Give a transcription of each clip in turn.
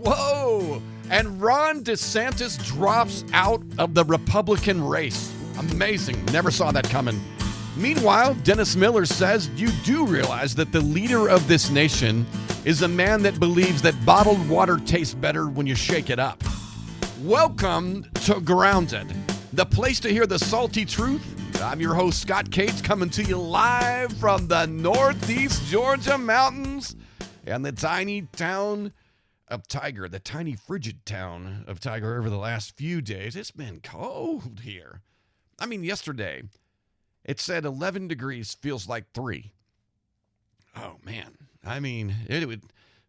Whoa! And Ron DeSantis drops out of the Republican race. Amazing. Never saw that coming. Meanwhile, Dennis Miller says you do realize that the leader of this nation is a man that believes that bottled water tastes better when you shake it up. Welcome to Grounded, the place to hear the salty truth. I'm your host, Scott Cates, coming to you live from the Northeast Georgia mountains and the tiny town of Tiger, the tiny frigid town of Tiger. Over the last few days, it's been cold here. I mean, yesterday, it said 11 degrees feels like 3. Oh, man. I mean, it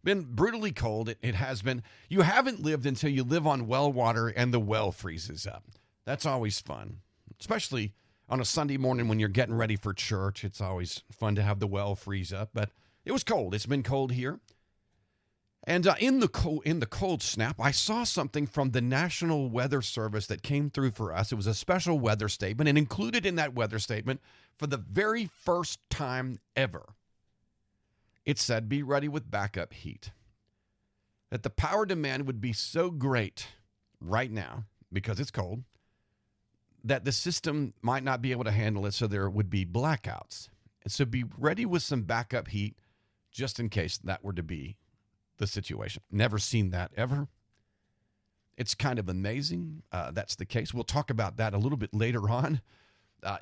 been brutally cold. It has been. You haven't lived until you live on well water and the well freezes up. That's always fun, especially on a Sunday morning when you're getting ready for church. It's always fun to have the well freeze up, but it was cold. It's been cold here. And in the cold snap, I saw something from the National Weather Service that came through for us. It was a special weather statement, and included in that weather statement, for the very first time ever, it said, be ready with backup heat. That the power demand would be so great right now, because it's cold, that the system might not be able to handle it, so there would be blackouts. And so be ready with some backup heat just in case that were to be the situation. Never seen that ever. It's kind of amazing that's the case. We'll talk about that a little bit later on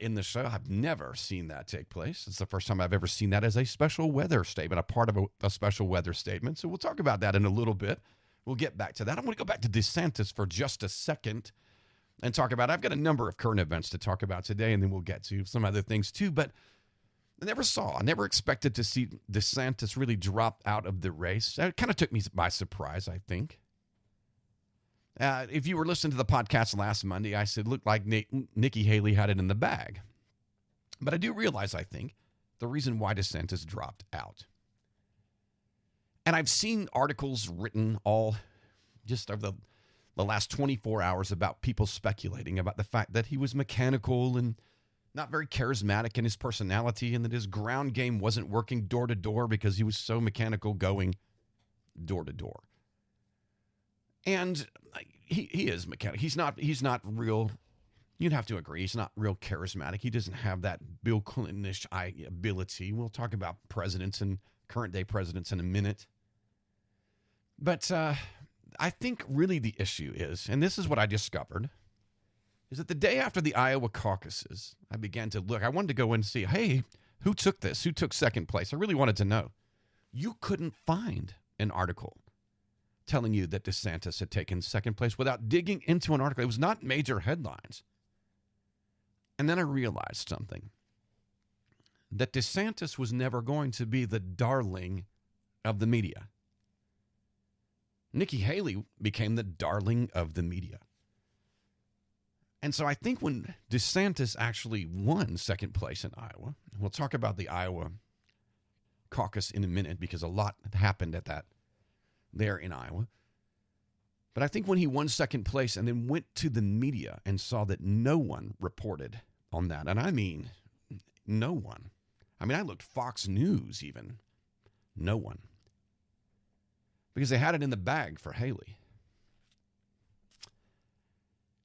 in the show. I've never seen that take place. It's the first time I've ever seen that as a special weather statement, a part of a special weather statement. So we'll talk about that in a little bit. We'll get back to that. I'm going to go back to DeSantis for just a second and talk about, I've got a number of current events to talk about today, and then we'll get to some other things too. But I never expected to see DeSantis really drop out of the race. It kind of took me by surprise, I think. If you were listening to the podcast last Monday, I said, looked like Nikki Haley had it in the bag. But I do realize, I think, the reason why DeSantis dropped out. And I've seen articles written all just over the last 24 hours about people speculating about the fact that he was mechanical and not very charismatic in his personality, and that his ground game wasn't working door to door because he was so mechanical going door to door. And he is mechanical. He's not real. You'd have to agree. He's not real charismatic. He doesn't have that Bill Clinton-ish ability. We'll talk about presidents and current day presidents in a minute. But I think really the issue is, and this is what I discovered, is that the day after the Iowa caucuses, I began to look. I wanted to go in and see, hey, who took this? Who took second place? I really wanted to know. You couldn't find an article telling you that DeSantis had taken second place without digging into an article. It was not major headlines. And then I realized something, that DeSantis was never going to be the darling of the media. Nikki Haley became the darling of the media. And so I think when DeSantis actually won second place in Iowa, we'll talk about the Iowa caucus in a minute because a lot happened at that there in Iowa. But I think when he won second place and then went to the media and saw that no one reported on that, and I mean no one. I mean, I looked Fox News even. No one. Because they had it in the bag for Haley.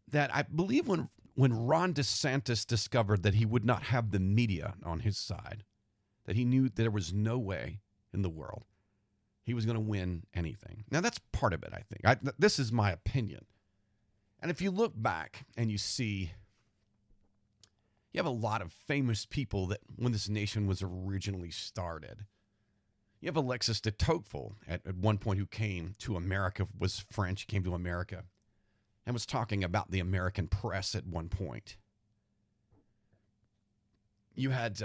That I believe when Ron DeSantis discovered that he would not have the media on his side, that he knew that there was no way in the world he was going to win anything. Now, that's part of it, I think. This is my opinion. And if you look back and you see, you have a lot of famous people that when this nation was originally started. You have Alexis de Tocqueville at one point who came to America, was French, came to America, and was talking about the American press at one point. You had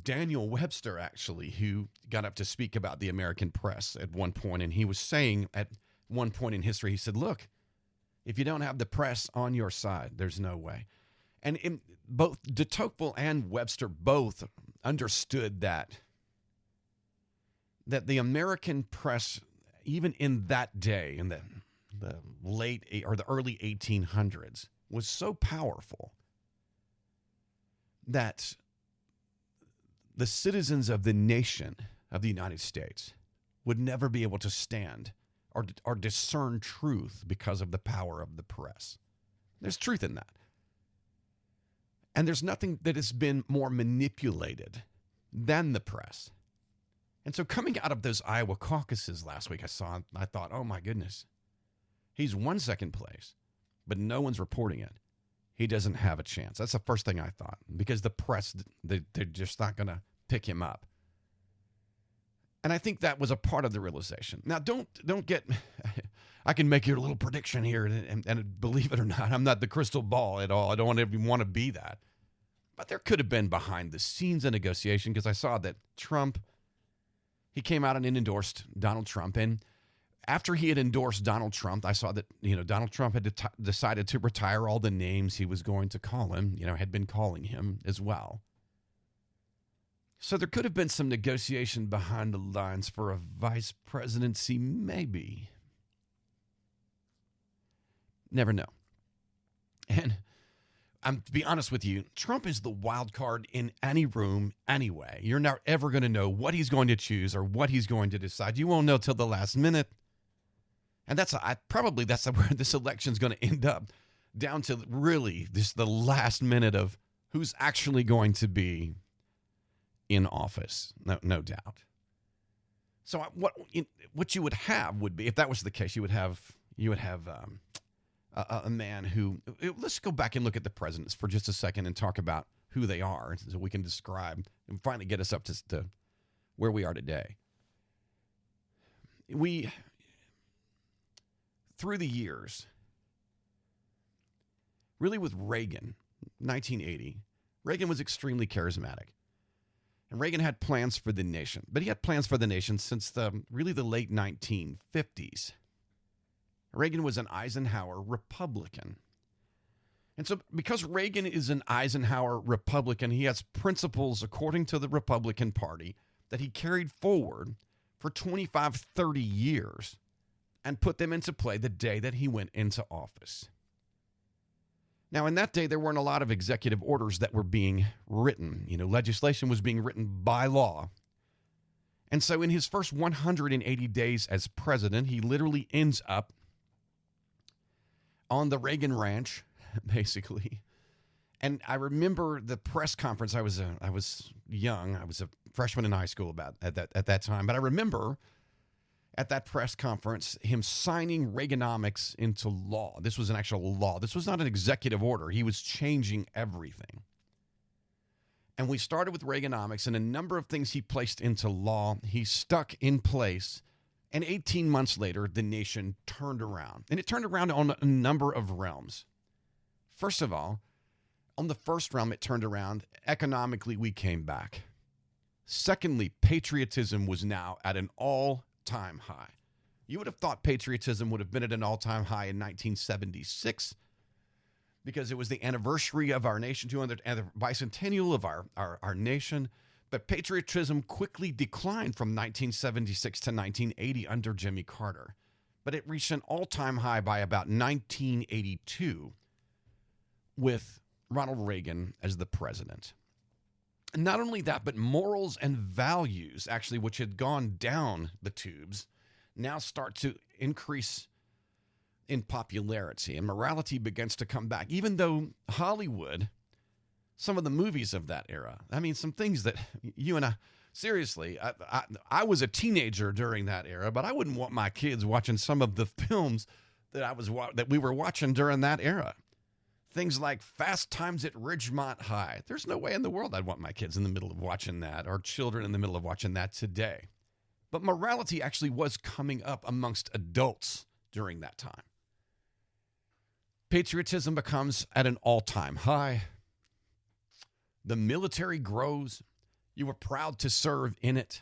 Daniel Webster, actually, who got up to speak about the American press at one point, and he was saying at one point in history, he said, look, if you don't have the press on your side, there's no way. And both de Tocqueville and Webster both understood that the American press, even in that day, in the late or the early 1800s, was so powerful that the citizens of the nation of the United States would never be able to stand or discern truth because of the power of the press. There's truth in that. And there's nothing that has been more manipulated than the press. And so coming out of those Iowa caucuses last week, I thought, oh my goodness, he's won second place, but no one's reporting it. He doesn't have a chance. That's the first thing I thought, because the press, they're just not going to pick him up. And I think that was a part of the realization. Now, don't get, I can make your little prediction here, and believe it or not, I'm not the crystal ball at all. I don't even want to be that. But there could have been behind the scenes a negotiation, because I saw that Trump, he came out and endorsed Donald Trump. And after he had endorsed Donald Trump, I saw that, Donald Trump had decided to retire all the names he was going to call him, had been calling him as well. So there could have been some negotiation behind the lines for a vice presidency, maybe. Never know. And to be honest with you, Trump is the wild card in any room anyway. You're not ever going to know what he's going to choose or what he's going to decide. You won't know till the last minute. And that's where this election's going to end up, down to really just the last minute of who's actually going to be in office, no doubt. So what you would have would be, if that was the case, you would have a man who, let's go back and look at the presidents for just a second and talk about who they are, so we can describe and finally get us up to where we are today. Through the years, really with Reagan, 1980, Reagan was extremely charismatic. And Reagan had plans for the nation, but he had plans for the nation since the late 1950s. Reagan was an Eisenhower Republican. And so because Reagan is an Eisenhower Republican, he has principles according to the Republican Party that he carried forward for 25, 30 years and put them into play the day that he went into office. Now, in that day, there weren't a lot of executive orders that were being written. Legislation was being written by law. And so in his first 180 days as president, he literally ends up on the Reagan Ranch, basically. And I remember the press conference. I was young. I was a freshman in high school at that time. But I remember at that press conference, him signing Reaganomics into law. This was an actual law. This was not an executive order. He was changing everything. And we started with Reaganomics, and a number of things he placed into law, he stuck in place. And 18 months later, the nation turned around. And it turned around on a number of realms. First of all, on the first realm, it turned around. Economically, we came back. Secondly, patriotism was now at an all-time high. You would have thought patriotism would have been at an all-time high in 1976 because it was the anniversary of our nation, 200th bicentennial of our nation. But patriotism quickly declined from 1976 to 1980 under Jimmy Carter. But it reached an all-time high by about 1982 with Ronald Reagan as the president. And not only that, but morals and values, actually, which had gone down the tubes, now start to increase in popularity. And morality begins to come back, even though Hollywood, some of the movies of that era, some things that you and I, seriously, I was a teenager during that era, but I wouldn't want my kids watching some of the films that we were watching during that era. Things like Fast Times at Ridgemont High. There's no way in the world I'd want my kids in the middle of watching that, or children in the middle of watching that today. But morality actually was coming up amongst adults during that time. Patriotism becomes at an all-time high. The military grows. You were proud to serve in it.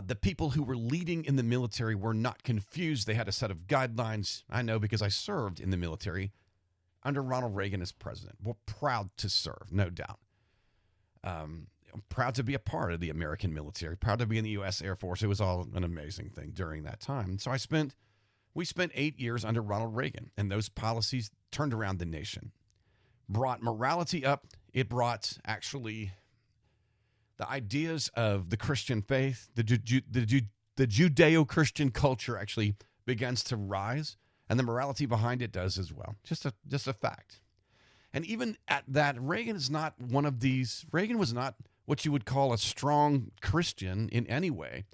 The people who were leading in the military were not confused. They had a set of guidelines. I know because I served in the military under Ronald Reagan as president. We're proud to serve, no doubt. Proud to be a part of the American military, proud to be in the U.S. Air Force. It was all an amazing thing during that time. So we spent 8 years under Ronald Reagan, and those policies turned around the nation, brought morality up. It brought actually the ideas of the Christian faith, the the Judeo-Christian culture actually begins to rise, and the morality behind it does as well. Just a fact. And even at that, Reagan was not what you would call a strong Christian in any way.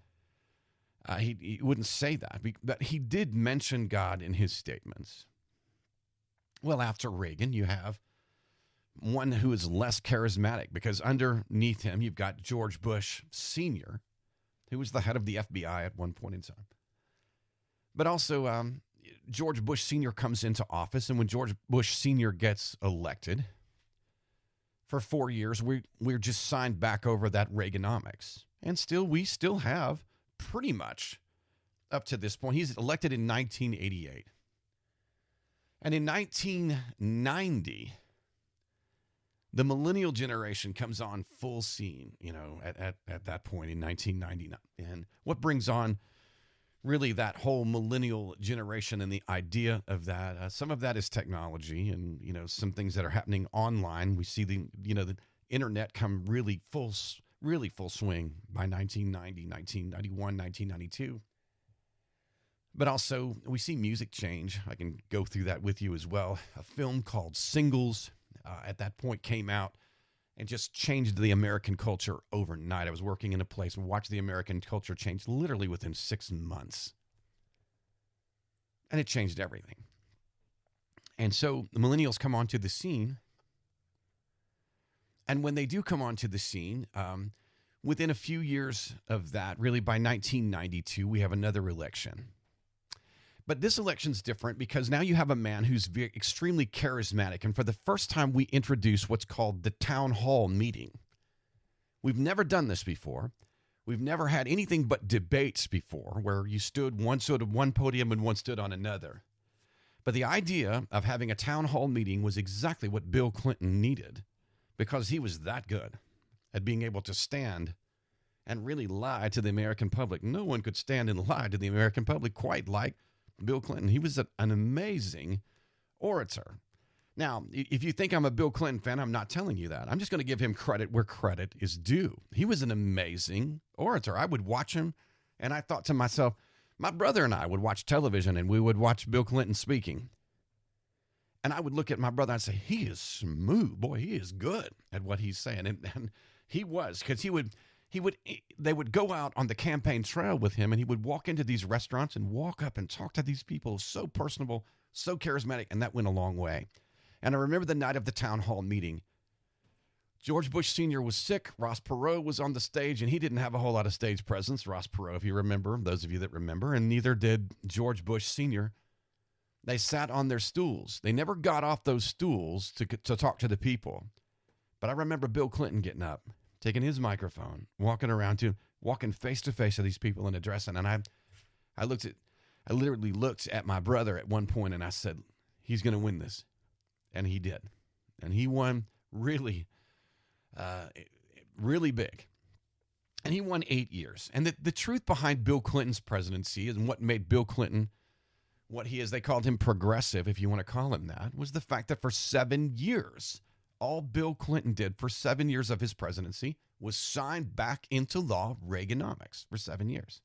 He wouldn't say that, but he did mention God in his statements. Well, after Reagan, you have one who is less charismatic, because underneath him, you've got George Bush Sr., who was the head of the FBI at one point in time. But also, George Bush Sr. comes into office, and when George Bush Sr. gets elected, for 4 years, we're just signed back over that Reaganomics. And we still have pretty much up to this point. He's elected in 1988. And in 1990, the millennial generation comes on full scene, at that point in 1999. And what brings on really that whole millennial generation and the idea of that, some of that is technology and, some things that are happening online. We see the internet come really full swing by 1990, 1991, 1992. But also, we see music change. I can go through that with you as well. A film called Singles at that point came out and just changed the American culture overnight. I was working in a place and watched the American culture change literally within 6 months. And it changed everything. And so the millennials come onto the scene. And when they do come onto the scene, within a few years of that, really by 1992, we have another election. But this election's different because now you have a man who's extremely charismatic. And for the first time, we introduce what's called the town hall meeting. We've never done this before. We've never had anything but debates before where one stood on one podium and one stood on another. But the idea of having a town hall meeting was exactly what Bill Clinton needed, because he was that good at being able to stand and really lie to the American public. No one could stand and lie to the American public quite like Bill Clinton. He was an amazing orator. Now, if you think I'm a Bill Clinton fan, I'm not telling you that. I'm just going to give him credit where credit is due. He was an amazing orator. I would watch him, and I thought to myself, my brother and I would watch television, and we would watch Bill Clinton speaking. And I would look at my brother and say, he is smooth. Boy, he is good at what he's saying. And he was, because they would go out on the campaign trail with him, and he would walk into these restaurants and walk up and talk to these people. So personable, so charismatic, and that went a long way. And I remember the night of the town hall meeting. George Bush Sr. was sick. Ross Perot was on the stage, and he didn't have a whole lot of stage presence. Ross Perot, if you remember, those of you that remember, and neither did George Bush Sr. They sat on their stools. They never got off those stools to talk to the people. But I remember Bill Clinton getting up, taking his microphone, walking face to face to these people and addressing. And I literally looked at my brother at one point, and I said, he's going to win this. And he did. And he won really, really big. And he won 8 years. And the truth behind Bill Clinton's presidency and what made Bill Clinton what he is, they called him progressive, if you want to call him that, was the fact that for 7 years, all Bill Clinton did for 7 years of his presidency was sign back into law Reaganomics for 7 years.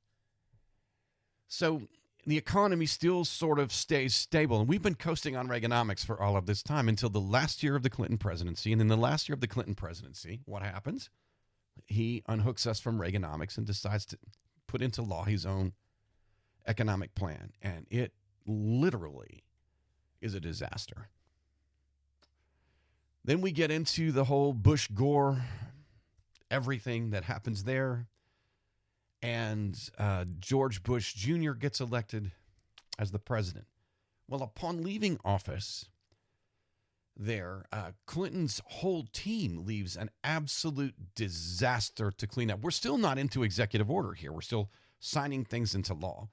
So the economy still sort of stays stable. And we've been coasting on Reaganomics for all of this time until the last year of the Clinton presidency. And in the last year of the Clinton presidency, what happens? He unhooks us from Reaganomics and decides to put into law his own economic plan. And it literally is a disaster. Then we get into the whole Bush-Gore, everything that happens there. And George Bush Jr. gets elected as the president. Well, upon leaving office there, Clinton's whole team leaves an absolute disaster to clean up. We're still not into executive order here. We're still signing things into law.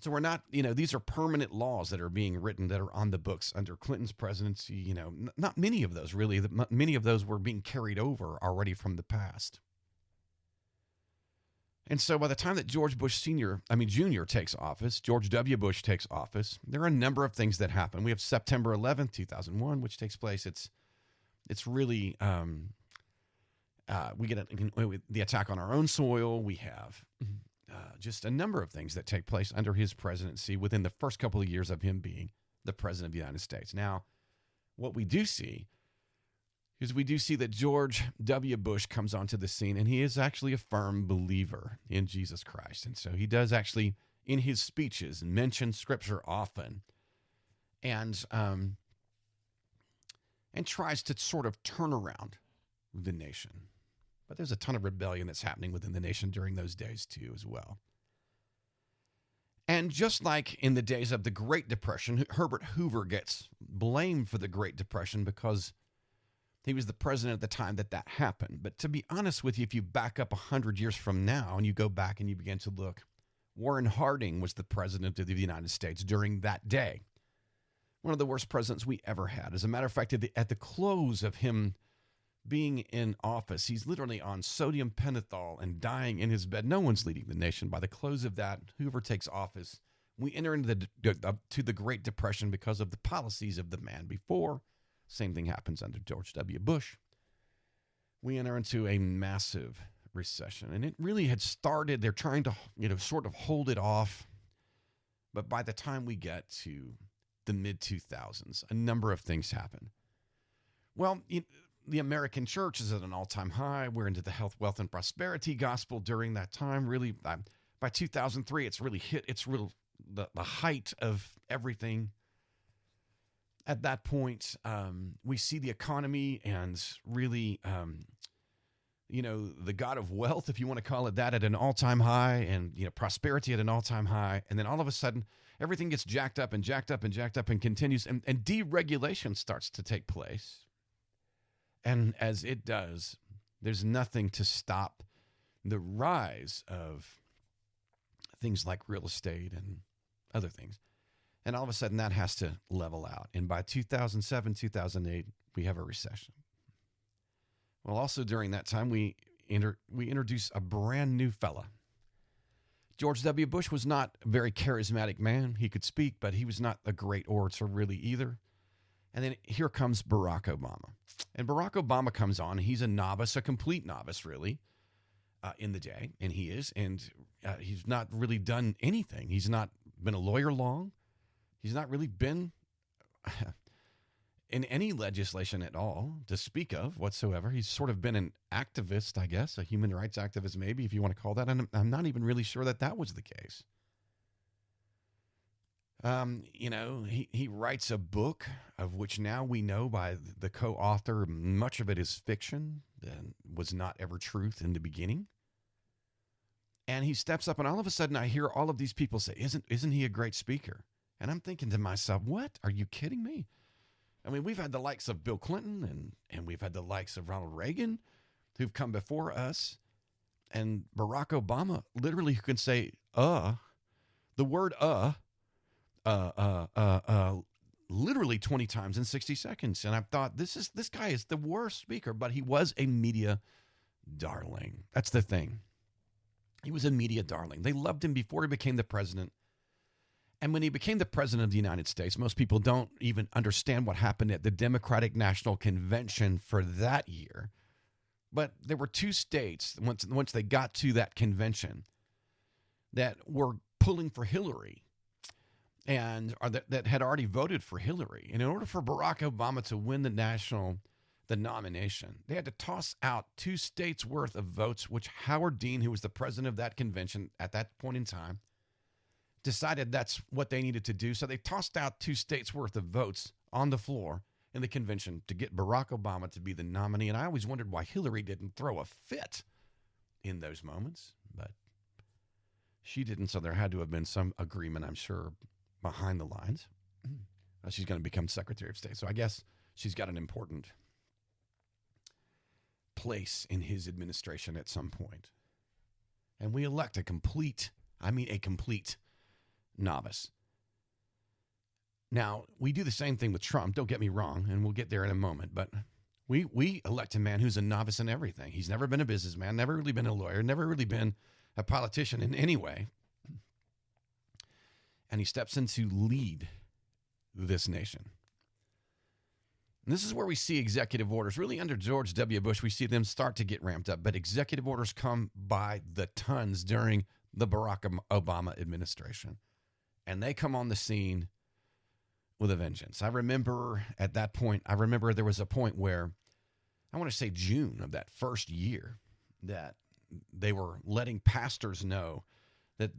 So we're not, these are permanent laws that are being written that are on the books under Clinton's presidency. Not many of those really. Many of those were being carried over already from the past. And so by the time that George Bush Jr. takes office, George W. Bush takes office, there are a number of things that happen. We have September 11th, 2001, which takes place. It's really, we get the attack on our own soil. We have just a number of things that take place under his presidency within the first couple of years of him being the president of the United States. Now, what we do see is that George W. Bush comes onto the scene, and he is actually a firm believer in Jesus Christ. And so he does actually, in his speeches, mention Scripture often, and tries to sort of turn around the nation. But there's a ton of rebellion that's happening within the nation during those days too as well. And just like in the days of the Great Depression, Herbert Hoover gets blamed for the Great Depression because he was the president at the time that happened. But to be honest with you, if you back up 100 years from now and you go back and you begin to look, Warren Harding was the president of the United States during that day. One of the worst presidents we ever had. As a matter of fact, at the close of him being in office, he's literally on sodium pentothal and dying in his bed. No one's leading the nation. By the close of that, Hoover takes office. We enter into the Great Depression because of the policies of the man before. Same thing happens under George W. Bush. We enter into a massive recession, and it really had started. They're trying to, sort of hold it off. But by the time we get to the mid-2000s, a number of things happen. Well, the American church is at an all-time high. We're into the health, wealth, and prosperity gospel during that time. Really, by 2003, it's really hit. It's the height of everything. At that point, we see the economy and really, the God of wealth, if you want to call it that, at an all-time high, and prosperity at an all-time high. And then all of a sudden, everything gets jacked up and jacked up and jacked up and continues, and deregulation starts to take place. And as it does, there's nothing to stop the rise of things like real estate and other things. And all of a sudden, that has to level out. And by 2007, 2008, we have a recession. Well, also during that time, we introduce a brand new fella. George W. Bush was not a very charismatic man. He could speak, but he was not a great orator really either. And then here comes Barack Obama. And Barack Obama comes on. He's a novice, a complete novice, really, in the day. And he is. And he's not really done anything. He's not been a lawyer long. He's not really been in any legislation at all to speak of whatsoever. He's sort of been an activist, I guess, a human rights activist, maybe, if you want to call that. And I'm not even really sure that was the case. He writes a book of which now we know by the co-author, much of it is fiction and was not ever truth in the beginning. And he steps up, and all of a sudden I hear all of these people say, isn't he a great speaker? And I'm thinking to myself, what? Are you kidding me? I mean, we've had the likes of Bill Clinton and we've had the likes of Ronald Reagan who've come before us, and Barack Obama literally who can say, the word, literally 20 times in 60 seconds. And I thought, this guy is the worst speaker, but he was a media darling. That's the thing. He was a media darling. They loved him before he became the president. And when he became the president of the United States, most people don't even understand what happened at the Democratic National Convention for that year. But there were two states, once they got to that convention, that were pulling for Hillary, and that had already voted for Hillary. And in order for Barack Obama to win the nomination, they had to toss out two states' worth of votes, which Howard Dean, who was the president of that convention at that point in time, decided that's what they needed to do. So they tossed out two states' worth of votes on the floor in the convention to get Barack Obama to be the nominee. And I always wondered why Hillary didn't throw a fit in those moments, but she didn't. So there had to have been some agreement, I'm sure, behind the lines. She's going to become Secretary of State. So I guess she's got an important place in his administration at some point. And we elect a complete novice. Now, we do the same thing with Trump, don't get me wrong, and we'll get there in a moment, but we elect a man who's a novice in everything. He's never been a businessman, never really been a lawyer, never really been a politician in any way. And he steps in to lead this nation. And this is where we see executive orders. Really, under George W. Bush, we see them start to get ramped up, but executive orders come by the tons during the Barack Obama administration. And they come on the scene with a vengeance. I remember at that point, there was a point where, I want to say June of that first year, that they were letting pastors know that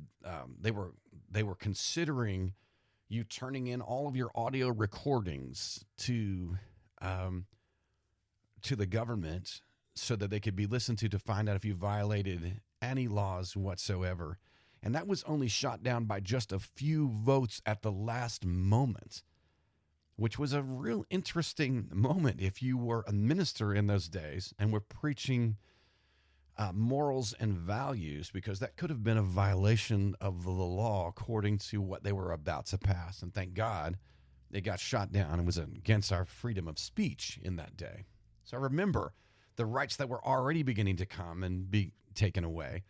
they were considering you turning in all of your audio recordings to the government so that they could be listened to find out if you violated any laws whatsoever. And that was only shot down by just a few votes at the last moment, which was a real interesting moment if you were a minister in those days and were preaching morals and values, because that could have been a violation of the law according to what they were about to pass. And thank God it got shot down and was against our freedom of speech in that day. So I remember the rights that were already beginning to come and be taken away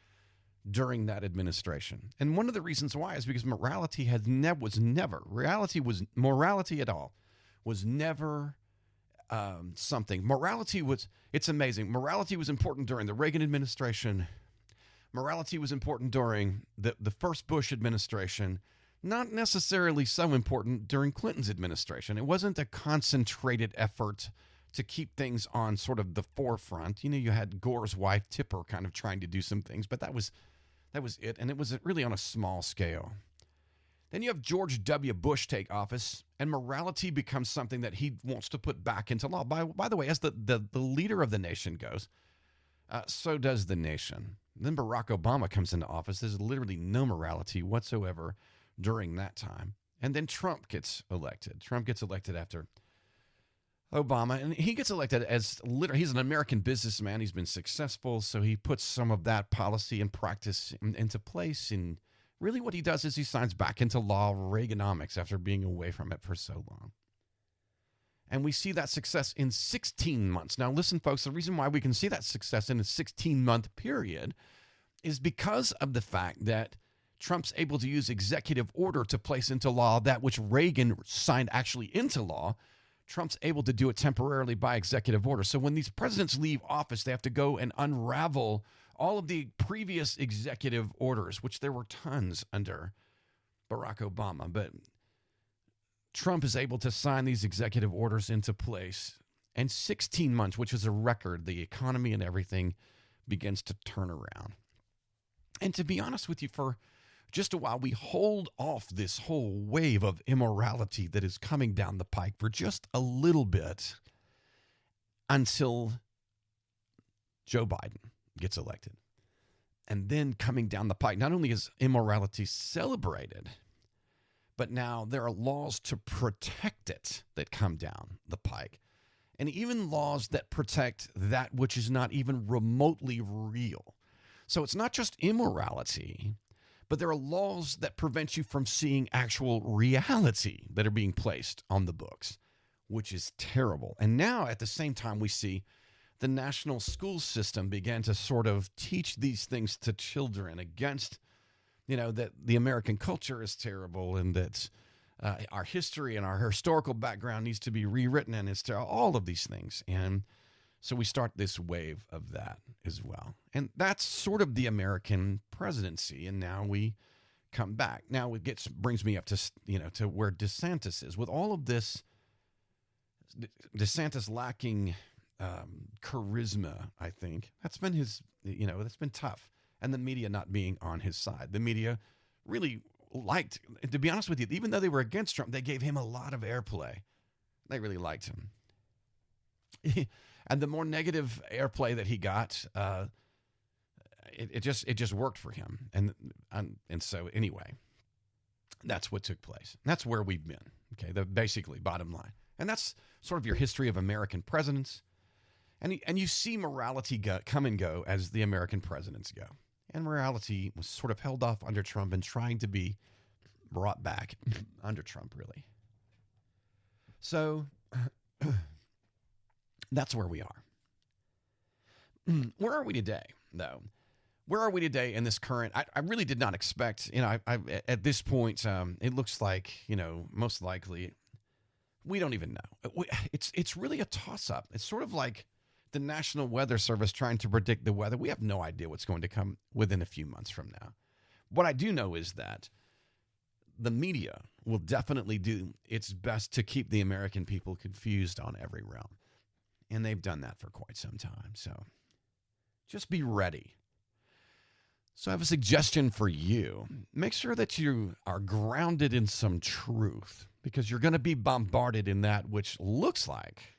during that administration. And one of the reasons why is because morality was never something. It's amazing. Morality was important during the Reagan administration. Morality was important during the first Bush administration. Not necessarily so important during Clinton's administration. It wasn't a concentrated effort to keep things on sort of the forefront. You had Gore's wife, Tipper, kind of trying to do some things, but that was it, and it was really on a small scale. Then you have George W. Bush take office, and morality becomes something that he wants to put back into law. By the way, as the leader of the nation goes, so does the nation. Then Barack Obama comes into office. There's literally no morality whatsoever during that time. And then Trump gets elected. Trump gets elected after Obama, and he gets elected he's an American businessman. He's been successful, so he puts some of that policy and practice into place. And really what he does is he signs back into law Reaganomics after being away from it for so long. And we see that success in 16 months. Now, listen, folks, the reason why we can see that success in a 16-month period is because of the fact that Trump's able to use executive order to place into law that which Reagan signed actually into law. Trump's able to do it temporarily by executive order. So when these presidents leave office, they have to go and unravel all of the previous executive orders, which there were tons under Barack Obama. But Trump is able to sign these executive orders into place. And 16 months, which is a record, the economy and everything begins to turn around. And to be honest with you, for just a while, we hold off this whole wave of immorality that is coming down the pike for just a little bit until Joe Biden gets elected. And then coming down the pike, not only is immorality celebrated, but now there are laws to protect it that come down the pike. And even laws that protect that which is not even remotely real. So it's not just immorality, but there are laws that prevent you from seeing actual reality that are being placed on the books, which is terrible. And now at the same time, we see the national school system began to sort of teach these things to children against, that the American culture is terrible and that our history and our historical background needs to be rewritten, and it's all of these things. And so we start this wave of that as well. And that's sort of the American presidency. And now we come back. Now it brings me up to, to where DeSantis is. With all of this, DeSantis lacking charisma, I think. That's been that's been tough. And the media not being on his side. The media really liked, to be honest with you, even though they were against Trump, they gave him a lot of airplay. They really liked him. And the more negative airplay that he got, it just worked for him. And so anyway, that's what took place. That's where we've been. Okay, basically bottom line. And that's sort of your history of American presidents. And you see morality come and go as the American presidents go. And morality was sort of held off under Trump and trying to be brought back under Trump, really. So that's where we are. Where are we today, though? Where are we today in this current? I really did not expect, at this point, it looks like, most likely, we don't even know. It's really a toss-up. It's sort of like the National Weather Service trying to predict the weather. We have no idea what's going to come within a few months from now. What I do know is that the media will definitely do its best to keep the American people confused on every realm. And they've done that for quite some time. So just be ready. So I have a suggestion for you. Make sure that you are grounded in some truth, because you're going to be bombarded in that which looks like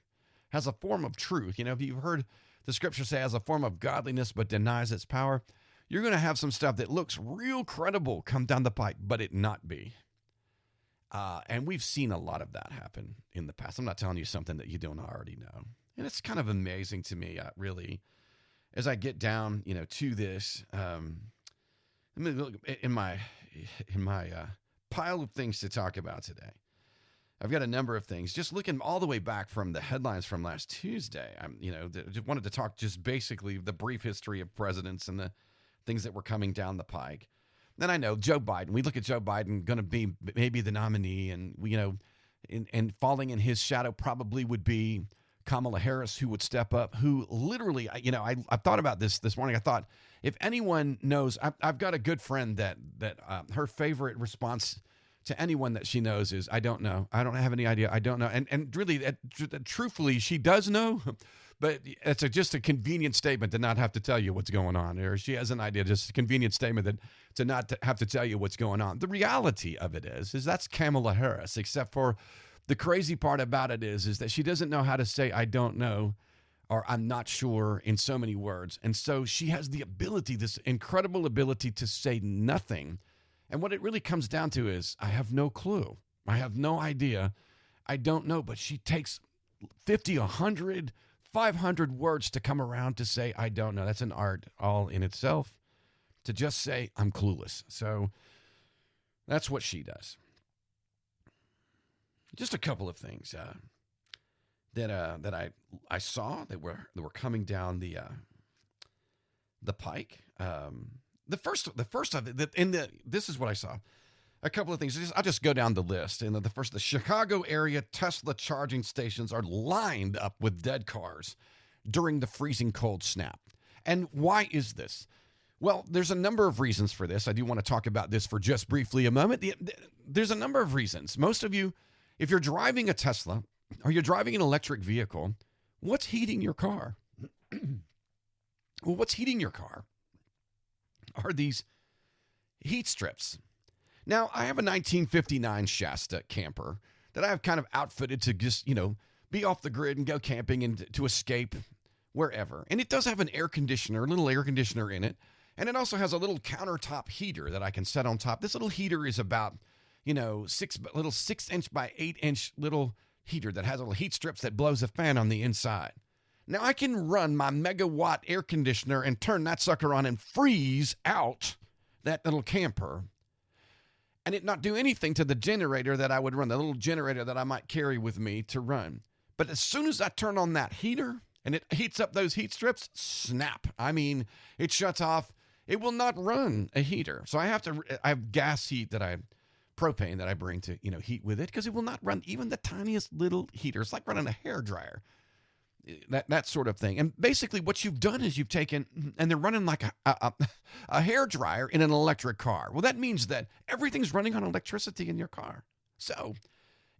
has a form of truth. If you've heard the scripture say has a form of godliness but denies its power, you're going to have some stuff that looks real credible come down the pike, but it not be. And we've seen a lot of that happen in the past. I'm not telling you something that you don't already know. And it's kind of amazing to me, really, as I get down, to this. Let me look in my pile of things to talk about today. I've got a number of things. Just looking all the way back from the headlines from last Tuesday, just wanted to talk just basically the brief history of presidents and the things that were coming down the pike. Then I know Joe Biden. We look at Joe Biden going to be maybe the nominee, and and falling in his shadow probably would be Kamala Harris, who would step up. Who literally, I thought about this morning. I thought, if anyone knows, I've got a good friend that her favorite response to anyone that she knows is, I don't know. I don't have any idea. I don't know. And really, truthfully, she does know, but it's just a convenient statement to not have to tell you what's going on. Or she has an idea, just a convenient statement to not have to tell you what's going on. The reality of it is that's Kamala Harris, except for the crazy part about it is that she doesn't know how to say, I don't know, or I'm not sure in so many words. And so she has the ability, this incredible ability to say nothing. And what it really comes down to is, I have no clue. I have no idea. I don't know. But she takes 50, 100, 500 words to come around to say, I don't know. That's an art all in itself, to just say, I'm clueless. So that's what she does. Just a couple of things that I saw that were coming down the pike. The first of it, this is what I saw. A couple of things. I'll just go down the list. And the Chicago area Tesla charging stations are lined up with dead cars during the freezing cold snap. And why is this? Well, there's a number of reasons for this. I do want to talk about this for just briefly a moment. There's a number of reasons. Most of you, if you're driving a Tesla or you're driving an electric vehicle, what's heating your car? Well, what's heating your car are these heat strips. Now, I have a 1959 Shasta camper that I have kind of outfitted to just, be off the grid and go camping and to escape wherever. And it does have an air conditioner, a little air conditioner in it. And it also has a little countertop heater that I can set on top. This little heater is about, 6-inch by 8-inch little heater that has little heat strips that blows a fan on the inside. Now, I can run my megawatt air conditioner and turn that sucker on and freeze out that little camper and it not do anything to the generator that I would run, the little generator that I might carry with me to run. But as soon as I turn on that heater and it heats up those heat strips, snap. I mean, it shuts off. It will not run a heater. So I have gas heat propane that I bring to, heat with it, because it will not run even the tiniest little heater. It's like running a hairdryer. That sort of thing. And basically what you've done is you've taken, and they're running like a hairdryer in an electric car. Well, that means that everything's running on electricity in your car. So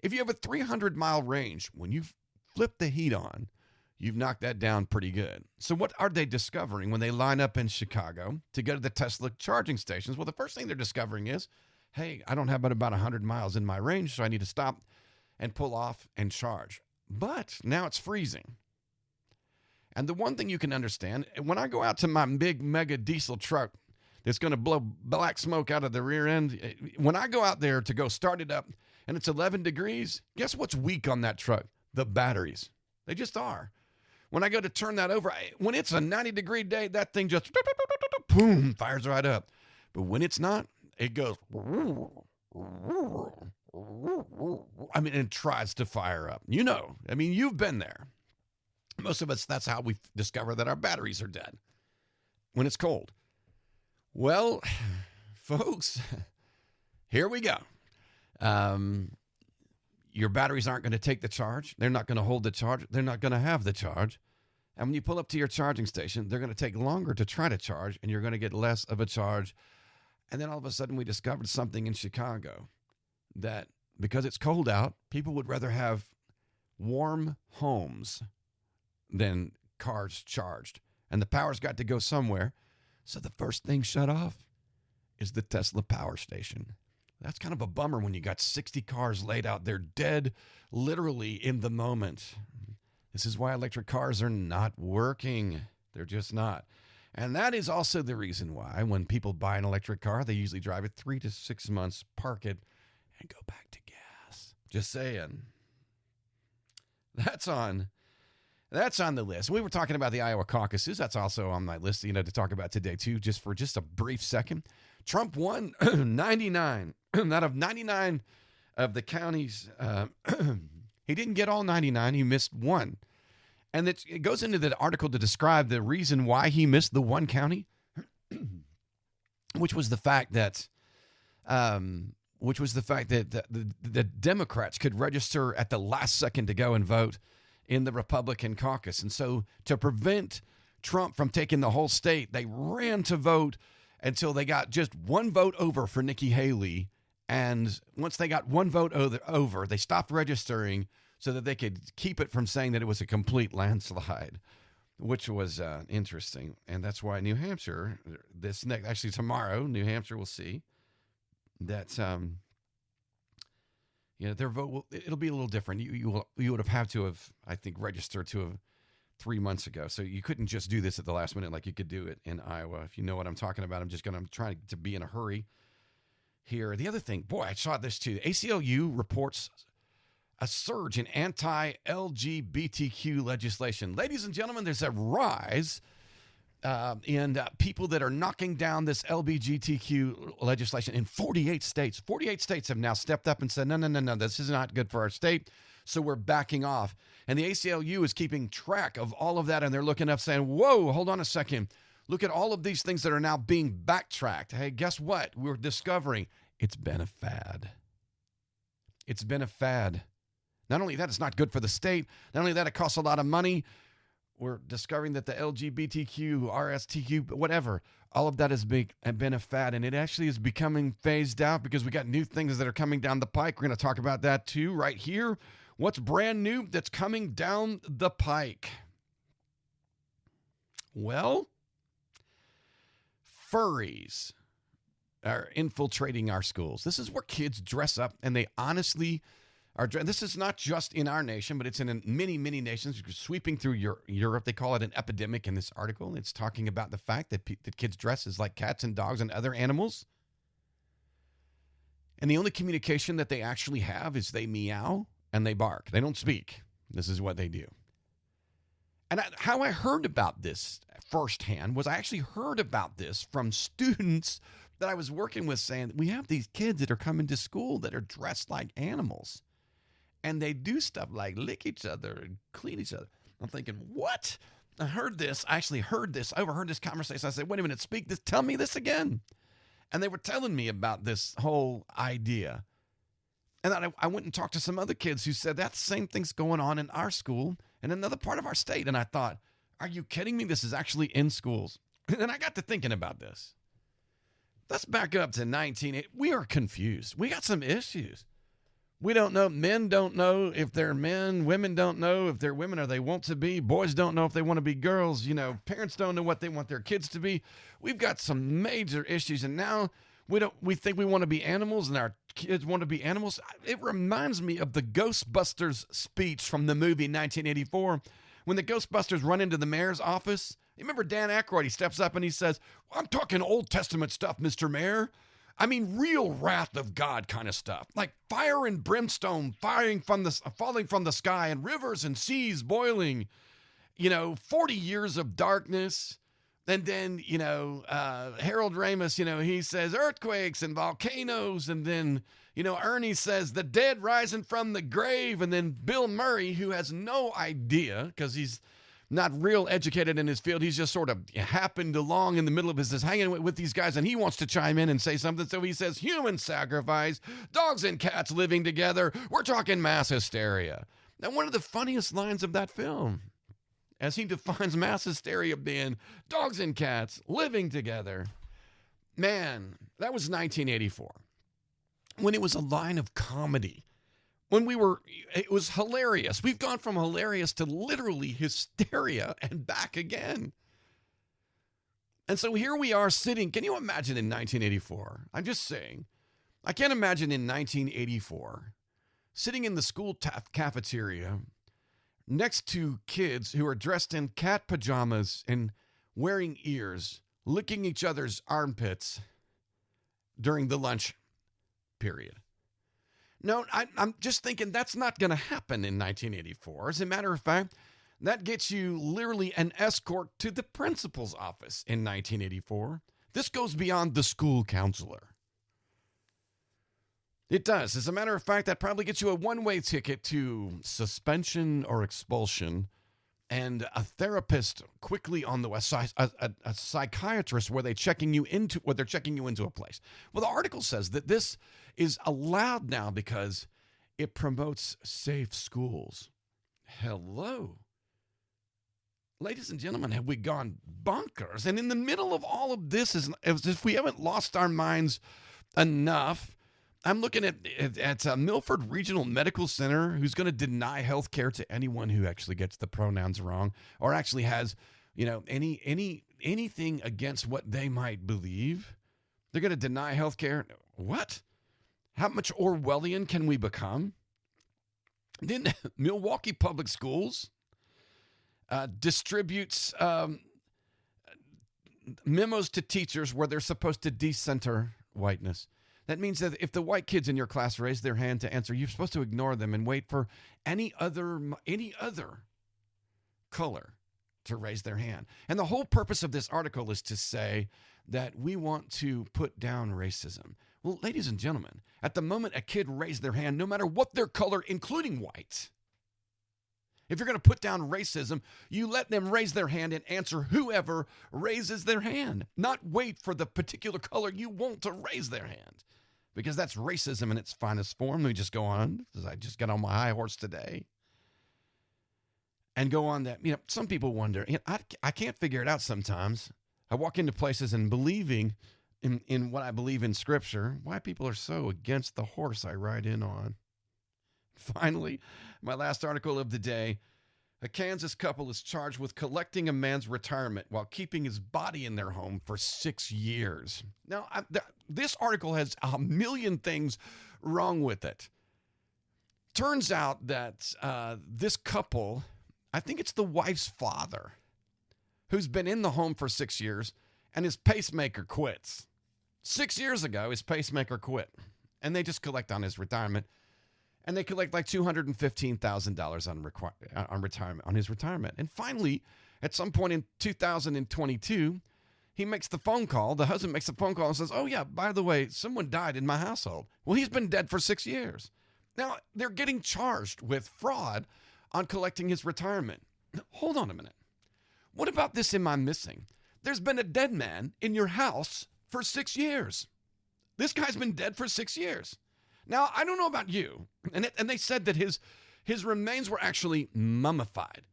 if you have a 300-mile range, when you flip the heat on, you've knocked that down pretty good. So what are they discovering when they line up in Chicago to go to the Tesla charging stations? Well, the first thing they're discovering is, hey, I don't have but about 100 miles in my range, so I need to stop and pull off and charge. But now it's freezing. And the one thing you can understand, when I go out to my big mega diesel truck that's going to blow black smoke out of the rear end, when I go out there to go start it up and it's 11 degrees, guess what's weak on that truck? The batteries. They just are. When I go to turn that over, when it's a 90-degree day, that thing just boom, fires right up. But when it's not, it goes, it tries to fire up. You've been there. Most of us, that's how we discover that our batteries are dead, when it's cold. Well, folks, here we go. Your batteries aren't going to take the charge. They're not going to hold the charge. They're not going to have the charge. And when you pull up to your charging station, they're going to take longer to try to charge, and you're going to get less of a charge And then all of a sudden we discovered something in Chicago that because it's cold out, people would rather have warm homes than cars charged. And the power's got to go somewhere. So the first thing shut off is the Tesla power station. That's kind of a bummer when you got 60 cars laid out there dead, literally in the moment. This is why electric cars are not working. They're just not. And that is also the reason why when people buy an electric car, they usually drive it 3 to 6 months, park it, and go back to gas. Just saying. That's on the list. We were talking about the Iowa caucuses. That's also on my list, to talk about today too, just for a brief second. Trump won 99 out of 99 of the counties. He didn't get all 99. He missed one. And it goes into the article to describe the reason why he missed the one county, which was the fact that the Democrats could register at the last second to go and vote in the Republican caucus. And so to prevent Trump from taking the whole state, they ran to vote until they got just one vote over for Nikki Haley. And once they got one vote over, they stopped registering so that they could keep it from saying that it was a complete landslide, which was interesting. And that's why New Hampshire, tomorrow, New Hampshire will see that, their vote, it'll be a little different. You would have had to have, I think, registered 3 months ago. So you couldn't just do this at the last minute like you could do it in Iowa. If you know what I'm talking about, I'm trying to be in a hurry here. The other thing, boy, I saw this too. ACLU reports a surge in anti-LGBTQ legislation. Ladies and gentlemen, there's a rise in people that are knocking down this LGBTQ legislation in 48 states. 48 states have now stepped up and said, no, this is not good for our state, so we're backing off. And the ACLU is keeping track of all of that, and they're looking up saying, whoa, hold on a second. Look at all of these things that are now being backtracked. Hey, guess what? We're discovering it's been a fad. It's been a fad. Not only that, it's not good for the state. Not only that, it costs a lot of money. We're discovering that the LGBTQ, RSTQ, whatever, all of that has been a fad, and it actually is becoming phased out because we got new things that are coming down the pike. We're going to talk about that too right here. What's brand new that's coming down the pike? Well, furries are infiltrating our schools. This is where kids dress up, and they honestly are. This is not just in our nation, but it's in many, many nations. Sweeping through Europe, they call it an epidemic in this article. It's talking about the fact that kids dress as like cats and dogs and other animals. And the only communication that they actually have is they meow and they bark. They don't speak. This is what they do. And how I heard about this firsthand was I actually heard about this from students that I was working with saying, we have these kids that are coming to school that are dressed like animals. And they do stuff like lick each other and clean each other. I'm thinking, what? I heard this. I actually heard this. I overheard this conversation. I said, wait a minute, tell me this again. And they were telling me about this whole idea. And then I went and talked to some other kids who said that same thing's going on in our school in another part of our state. And I thought, are you kidding me? This is actually in schools. And then I got to thinking about this. Let's back up to 1980. We are confused. We got some issues. We don't know. Men don't know if they're men. Women don't know if they're women or they want to be. Boys don't know if they want to be girls. Parents don't know what they want their kids to be. We've got some major issues, and now we think we want to be animals, and our kids want to be animals. It reminds me of the Ghostbusters speech from the movie 1984, when the Ghostbusters run into the mayor's office. You remember Dan Aykroyd? He steps up and he says, "I'm talking Old Testament stuff, Mr. Mayor. I mean, real wrath of God kind of stuff, like fire and brimstone falling from the sky, and rivers and seas boiling, 40 years of darkness." And then, Harold Ramis, he says earthquakes and volcanoes. And then, Ernie says the dead rising from the grave. And then Bill Murray, who has no idea because he's not real educated in his field. He's just sort of happened along in the middle of his hanging with these guys, and he wants to chime in and say something. So he says, human sacrifice, dogs and cats living together. We're talking mass hysteria. Now, one of the funniest lines of that film, as he defines mass hysteria being dogs and cats living together. Man, That was 1984, when it was a line of comedy. It was hilarious. We've gone from hilarious to literally hysteria and back again. And so here we are sitting. Can you imagine in 1984? I'm just saying. I can't imagine in 1984 sitting in the school cafeteria next to kids who are dressed in cat pajamas and wearing ears, licking each other's armpits during the lunch period. No, I'm just thinking that's not going to happen in 1984. As a matter of fact, that gets you literally an escort to the principal's office in 1984. This goes beyond the school counselor. It does. As a matter of fact, that probably gets you a one-way ticket to suspension or expulsion, and a therapist quickly on the west side, a psychiatrist where they're checking you into a place. Well, the article says that this is allowed now because it promotes safe schools. Hello. Ladies and gentlemen, have we gone bonkers? And in the middle of all of this, as if we haven't lost our minds enough, I'm looking at Milford Regional Medical Center, who's going to deny health care to anyone who actually gets the pronouns wrong or actually has, anything against what they might believe. They're going to deny health care. What? How much Orwellian can we become? Then Milwaukee Public Schools distributes memos to teachers where they're supposed to decenter whiteness. That means that if the white kids in your class raise their hand to answer, you're supposed to ignore them and wait for any other color to raise their hand. And the whole purpose of this article is to say that we want to put down racism. Well, ladies and gentlemen, at the moment a kid raised their hand, no matter what their color, including white, if you're going to put down racism, you let them raise their hand and answer whoever raises their hand, not wait for the particular color you want to raise their hand, because that's racism in its finest form. Let me just go on, because I just got on my high horse today, and go on that. Some people wonder, I can't figure it out sometimes. I walk into places and believing in what I believe in Scripture, why people are so against the horse I ride in on. Finally, my last article of the day, a Kansas couple is charged with collecting a man's retirement while keeping his body in their home for 6 years. Now, this article has a million things wrong with it. Turns out that this couple, I think it's the wife's father, who's been in the home for 6 years, and his pacemaker quits. 6 years ago, his pacemaker quit, and they just collect on his retirement. And they collect like $215,000 on his retirement. And finally, at some point in 2022, he makes the phone call. The husband makes the phone call and says, "Oh yeah, by the way, someone died in my household." Well, he's been dead for 6 years. Now, they're getting charged with fraud on collecting his retirement. Hold on a minute. What about this am I missing? There's been a dead man in your house for 6 years. This guy's been dead for 6 years. Now, I don't know about you, and they said that his remains were actually mummified.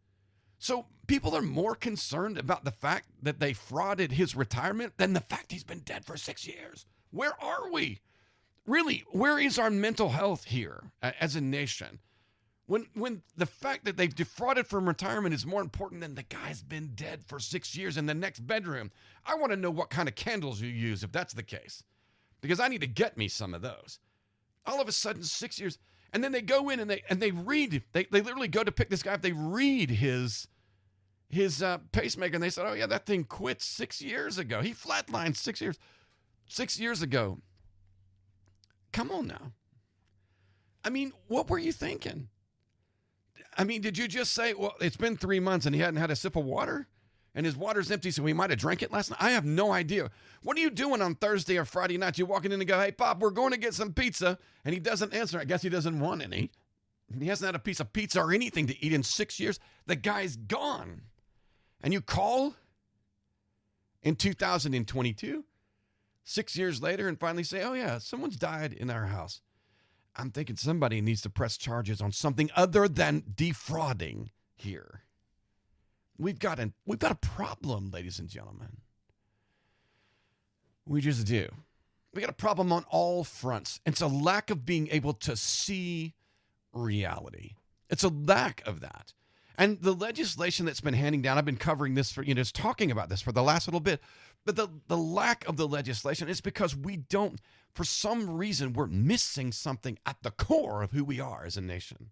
So people are more concerned about the fact that they frauded his retirement than the fact he's been dead for 6 years. Where are we? Really, where is our mental health here as a nation? When the fact that they've defrauded from retirement is more important than the guy's been dead for 6 years in the next bedroom. I want to know what kind of candles you use if that's the case, because I need to get me some of those. All of a sudden, 6 years, and then they go in and they read. They literally go to pick this guy up. They read his pacemaker, and they said, "Oh yeah, that thing quit 6 years ago. He flatlined 6 years. 6 years ago." Come on now. I mean, what were you thinking? I mean, did you just say, "Well, it's been 3 months and he hadn't had a sip of water, and his water's empty, so he might have drank it last night"? I have no idea. What are you doing on Thursday or Friday night? You walking in and go, "Hey, Pop, we're going to get some pizza," and he doesn't answer. I guess he doesn't want any. He hasn't had a piece of pizza or anything to eat in 6 years. The guy's gone. And you call in 2022, 6 years later, and finally say, "Oh yeah, someone's died in our house." I'm thinking somebody needs to press charges on something other than defrauding here. We've got a problem, ladies and gentlemen. We just do. We got a problem on all fronts. It's a lack of being able to see reality. It's a lack of that. And the legislation that's been handing down, I've been covering this for, just talking about this for the last little bit. But the lack of the legislation is because we don't, for some reason, we're missing something at the core of who we are as a nation.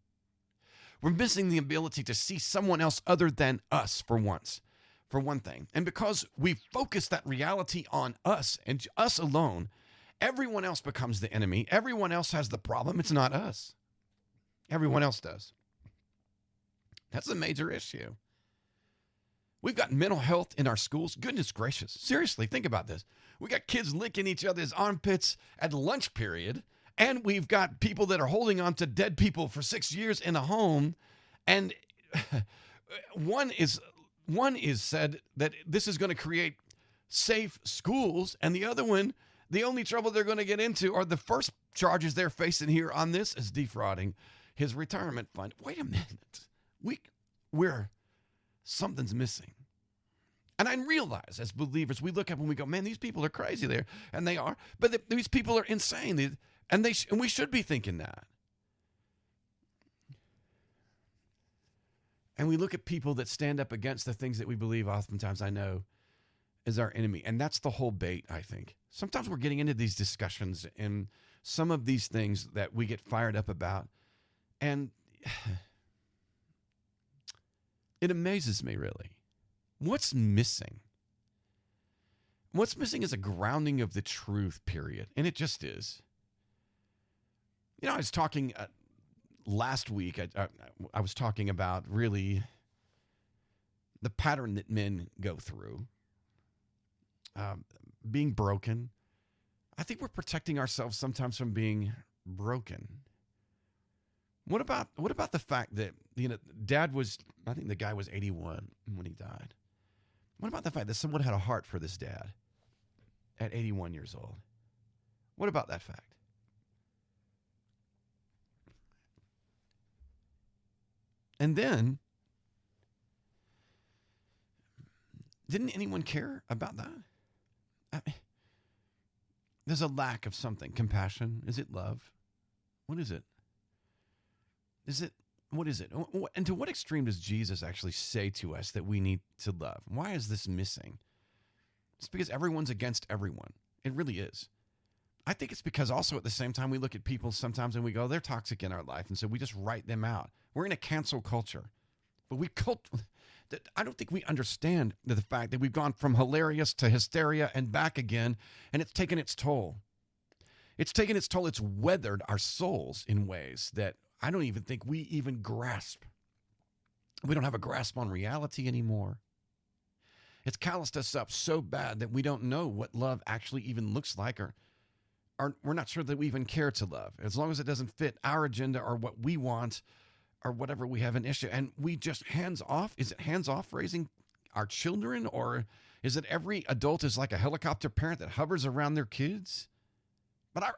We're missing the ability to see someone else other than us for once, for one thing. And because we focus that reality on us and us alone, everyone else becomes the enemy. Everyone else has the problem. It's not us. Everyone else does. That's a major issue. We've got mental health in our schools. Goodness gracious. Seriously, think about this. We got kids licking each other's armpits at lunch period, and we've got people that are holding on to dead people for 6 years in a home. And one is said that this is going to create safe schools, and the other one, the only trouble they're going to get into are the first charges they're facing here on this is defrauding his retirement fund. Wait a minute. Something's missing. And I realize as believers, we look up and we go, man, these people are crazy there. And they are. But these people are insane. And we should be thinking that. And we look at people that stand up against the things that we believe oftentimes, I know, is our enemy. And that's the whole bait, I think. Sometimes we're getting into these discussions and some of these things that we get fired up about. And it amazes me, really. What's missing? What's missing is a grounding of the truth, period. And it just is. I was talking last week, I was talking about really the pattern that men go through, being broken. I think we're protecting ourselves sometimes from being broken. What about the fact that, Dad was, I think the guy was 81 when he died. What about the fact that someone had a heart for this dad at 81 years old? What about that fact? And then, didn't anyone care about that? There's a lack of something. Compassion? Is it love? What is it? What is it? And to what extreme does Jesus actually say to us that we need to love? Why is this missing? It's because everyone's against everyone. It really is. I think it's because also at the same time we look at people sometimes and we go, they're toxic in our life. And so we just write them out. We're in a cancel culture. But I don't think we understand the fact that we've gone from hilarious to hysteria and back again. And it's taken its toll. It's taken its toll. It's weathered our souls in ways that I don't even think we even grasp. We don't have a grasp on reality anymore. It's calloused us up so bad that we don't know what love actually even looks like, or we're not sure that we even care to love, as long as it doesn't fit our agenda or what we want or whatever we have an issue. And we just hands off. Is it hands off raising our children, or is it every adult is like a helicopter parent that hovers around their kids? But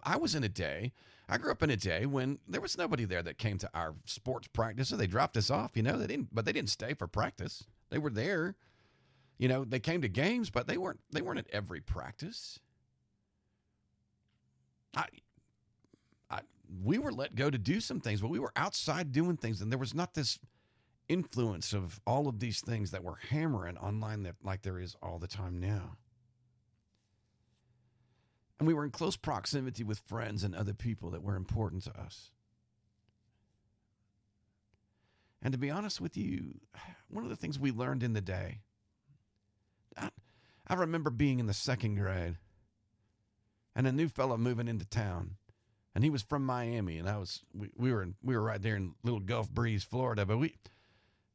I was in a day, I grew up in a day when there was nobody there that came to our sports practice. So they dropped us off, they didn't stay for practice. They were there, they came to games, but they weren't at every practice. We were let go to do some things, but we were outside doing things. And there was not this influence of all of these things that were hammering online like there is all the time now. And we were in close proximity with friends and other people that were important to us. And to be honest with you, one of the things we learned in the day, I remember being in the second grade and a new fellow moving into town. And he was from Miami, and we were right there in Little Gulf Breeze, Florida. But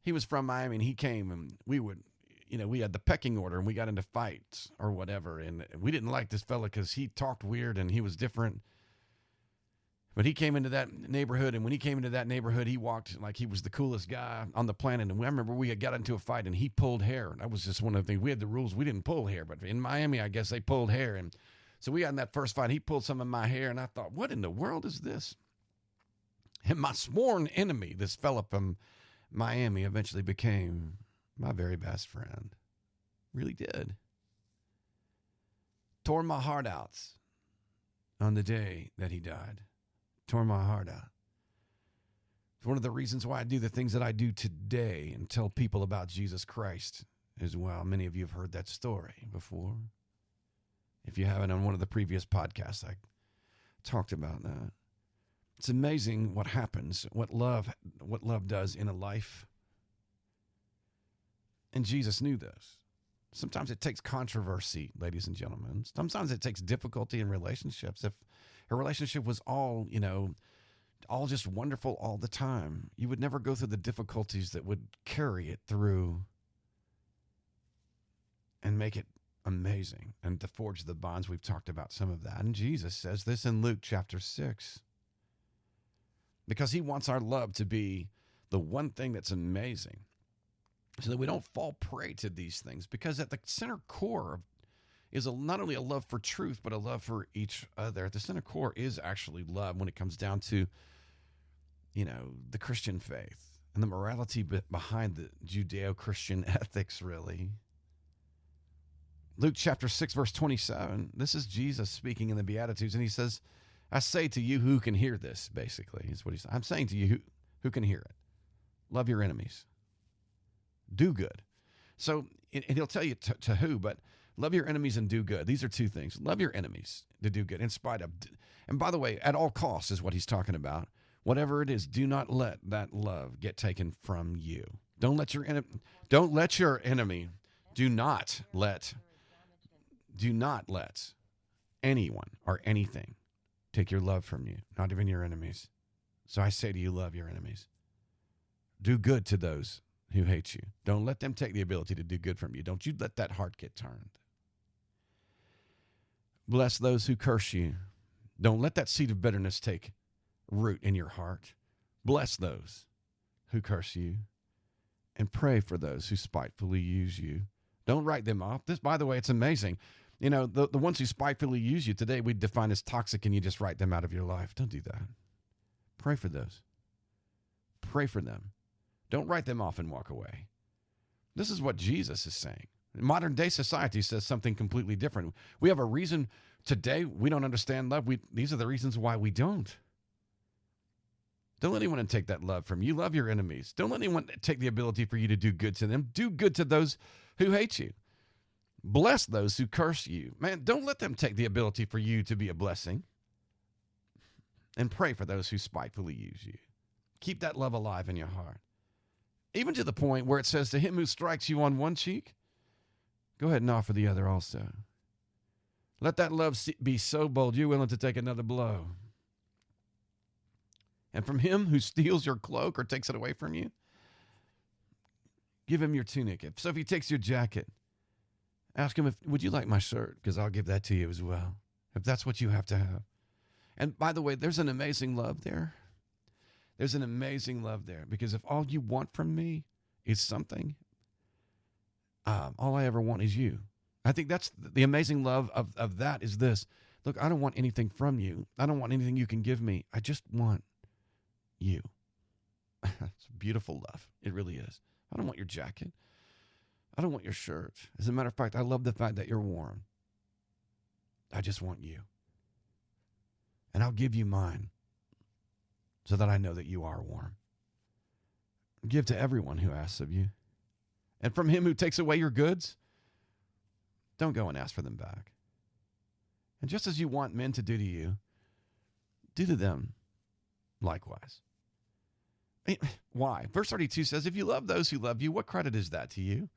he was from Miami, and he came, and we had the pecking order, and we got into fights or whatever. And we didn't like this fella because he talked weird and he was different. But he came into that neighborhood, and when he came into that neighborhood, he walked like he was the coolest guy on the planet. And I remember we had got into a fight, and he pulled hair. That was just one of the things. We had the rules. We didn't pull hair, but in Miami, I guess they pulled hair. And so we got in that first fight. He pulled some of my hair, and I thought, what in the world is this? And my sworn enemy, this fella from Miami, eventually became my very best friend. Really did. tore my heart out on the day that he died. Tore my heart out. It's one of the reasons why I do the things that I do today and tell people about Jesus Christ as well. Many of you have heard that story before. If you haven't, on one of the previous podcasts, I talked about that. It's amazing what happens, what love does in a life. And Jesus knew this. Sometimes it takes controversy, ladies and gentlemen. Sometimes it takes difficulty in relationships. If a relationship was all just wonderful all the time, you would never go through the difficulties that would carry it through and make it amazing and to forge the bonds. We've talked about some of that. And Jesus says this in Luke chapter 6. Because he wants our love to be the one thing that's amazing, so that we don't fall prey to these things. Because at the center core is not only a love for truth, but a love for each other. At the center core is actually love when it comes down to, the Christian faith and the morality behind the Judeo-Christian ethics, really. Luke chapter 6, verse 27, this is Jesus speaking in the Beatitudes, and he says, I say to you who can hear this, basically, is what he said. I'm saying to you who can hear it. Love your enemies. Do good. So, and he'll tell you to who, but love your enemies and do good. These are two things. Love your enemies to do good in spite of. And by the way, at all costs is what he's talking about. Whatever it is, do not let that love get taken from you. Do not let anyone or anything take your love from you, not even your enemies. So I say to you, love your enemies. Do good to those who hate you. Don't let them take the ability to do good from you. Don't you let that heart get turned. Bless those who curse you. Don't let that seed of bitterness take root in your heart. Bless those who curse you and pray for those who spitefully use you. Don't write them off. This, by the way, it's amazing. The ones who spitefully use you today, we define as toxic, and you just write them out of your life. Don't do that. Pray for those. Pray for them. Don't write them off and walk away. This is what Jesus is saying. Modern day society says something completely different. We have a reason today we don't understand love. These are the reasons why we don't. Don't let anyone take that love from you. Love your enemies. Don't let anyone take the ability for you to do good to them. Do good to those who hate you. Bless those who curse you. Man, don't let them take the ability for you to be a blessing. And pray for those who spitefully use you. Keep that love alive in your heart. Even to the point where it says, to him who strikes you on one cheek, go ahead and offer the other also. Let that love be so bold you're willing to take another blow. And from him who steals your cloak or takes it away from you, give him your tunic. So if he takes your jacket, ask him, would you like my shirt? Because I'll give that to you as well, if that's what you have to have. And by the way, there's an amazing love there. There's an amazing love there, because if all you want from me is something, all I ever want is you. I think that's the amazing love of that is this. Look, I don't want anything from you. I don't want anything you can give me. I just want you. It's a beautiful love. It really is. I don't want your jacket. I don't want your shirt. As a matter of fact, I love the fact that you're warm. I just want you. And I'll give you mine so that I know that you are warm. Give to everyone who asks of you. And from him who takes away your goods, don't go and ask for them back. And just as you want men to do to you, do to them likewise. Why? Verse 32 says, if you love those who love you, what credit is that to you?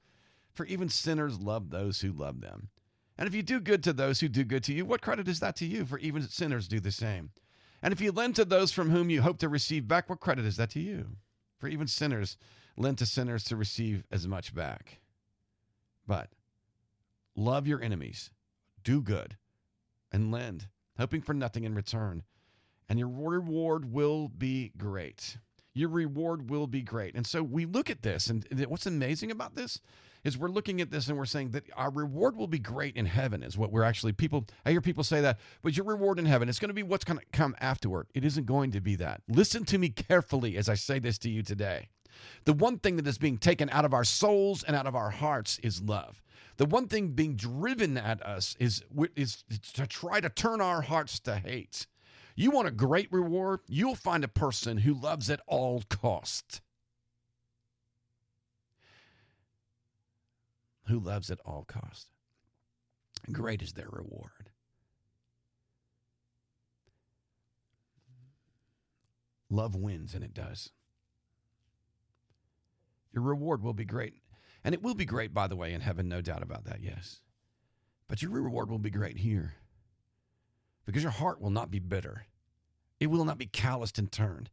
For even sinners love those who love them. And if you do good to those who do good to you, what credit is that to you? For even sinners do the same. And if you lend to those from whom you hope to receive back, what credit is that to you? For even sinners lend to sinners to receive as much back. But love your enemies, do good, and lend, hoping for nothing in return. And your reward will be great. Your reward will be great. And so we look at this, and what's amazing about this is we're looking at this and we're saying that our reward will be great in heaven is what we're actually, I hear people say that, but your reward in heaven, it's going to be what's going to come afterward. It isn't going to be that. Listen to me carefully as I say this to you today. The one thing that is being taken out of our souls and out of our hearts is love. The one thing being driven at us is to try to turn our hearts to hate. You want a great reward? You'll find a person who loves at all cost. Who loves at all cost. Great is their reward. Love wins, and it does. Your reward will be great. And it will be great, by the way, in heaven, no doubt about that, yes. But your reward will be great here. Because your heart will not be bitter. It will not be calloused and turned.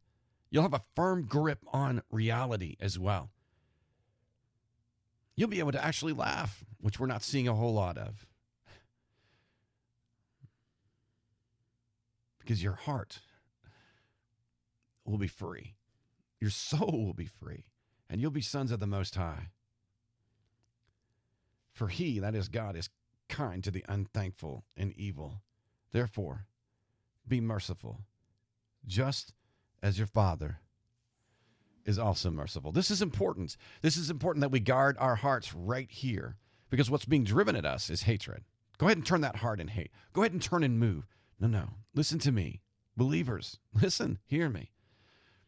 You'll have a firm grip on reality as well. You'll be able to actually laugh, which we're not seeing a whole lot of. Because your heart will be free. Your soul will be free. And you'll be sons of the Most High. For he, that is God, is kind to the unthankful and evil. Therefore, be merciful, just as your Father is also merciful. This is important. This is important that we guard our hearts right here, because what's being driven at us is hatred. Go ahead and turn that heart in hate. Go ahead and turn and move. No. Listen to me. Believers, listen, hear me.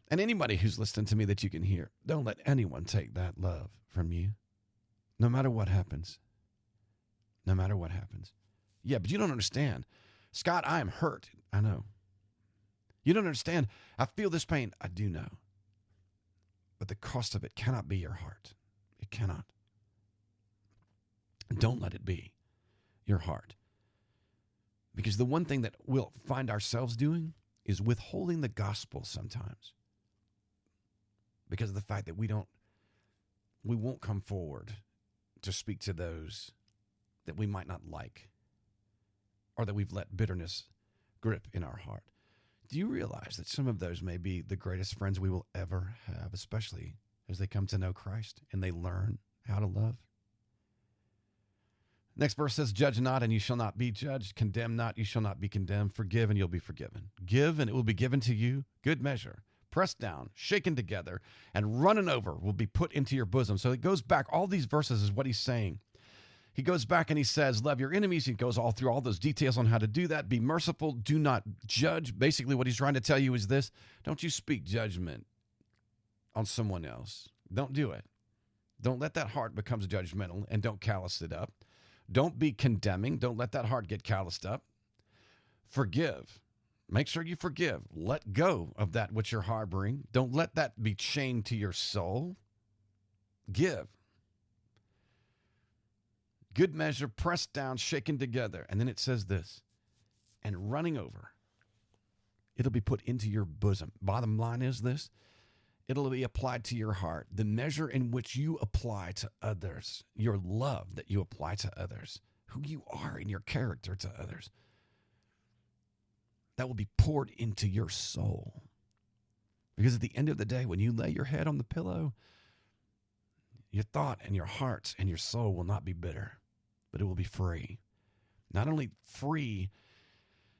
And anybody who's listening to me that you can hear, don't let anyone take that love from you. No matter what happens. No matter what happens. Yeah, but you don't understand. Scott, I am hurt. I know. You don't understand. I feel this pain. I do know. But the cost of it cannot be your heart. It cannot. Don't let it be your heart. Because the one thing that we'll find ourselves doing is withholding the gospel sometimes. Because of the fact that we won't come forward to speak to those that we might not like, or that we've let bitterness grip in our heart. Do you realize that some of those may be the greatest friends we will ever have, especially as they come to know Christ and they learn how to love? Next verse says, judge not, and you shall not be judged. Condemn not, you shall not be condemned. Forgive, and you'll be forgiven. Give, and it will be given to you. Good measure, pressed down, shaken together, and running over will be put into your bosom. So it goes back. All these verses is what he's saying. He goes back and he says, love your enemies. He goes all through all those details on how to do that. Be merciful. Do not judge. Basically, what he's trying to tell you is this. Don't you speak judgment on someone else. Don't do it. Don't let that heart become judgmental, and don't callous it up. Don't be condemning. Don't let that heart get calloused up. Forgive. Make sure you forgive. Let go of that which you're harboring. Don't let that be chained to your soul. Give. Good measure, pressed down, shaken together. And then it says this, and running over. It'll be put into your bosom. Bottom line is this. It'll be applied to your heart. The measure in which you apply to others, your love that you apply to others, who you are in your character to others, that will be poured into your soul. Because at the end of the day, when you lay your head on the pillow, your thought and your heart and your soul will not be bitter, but it will be free. Not only free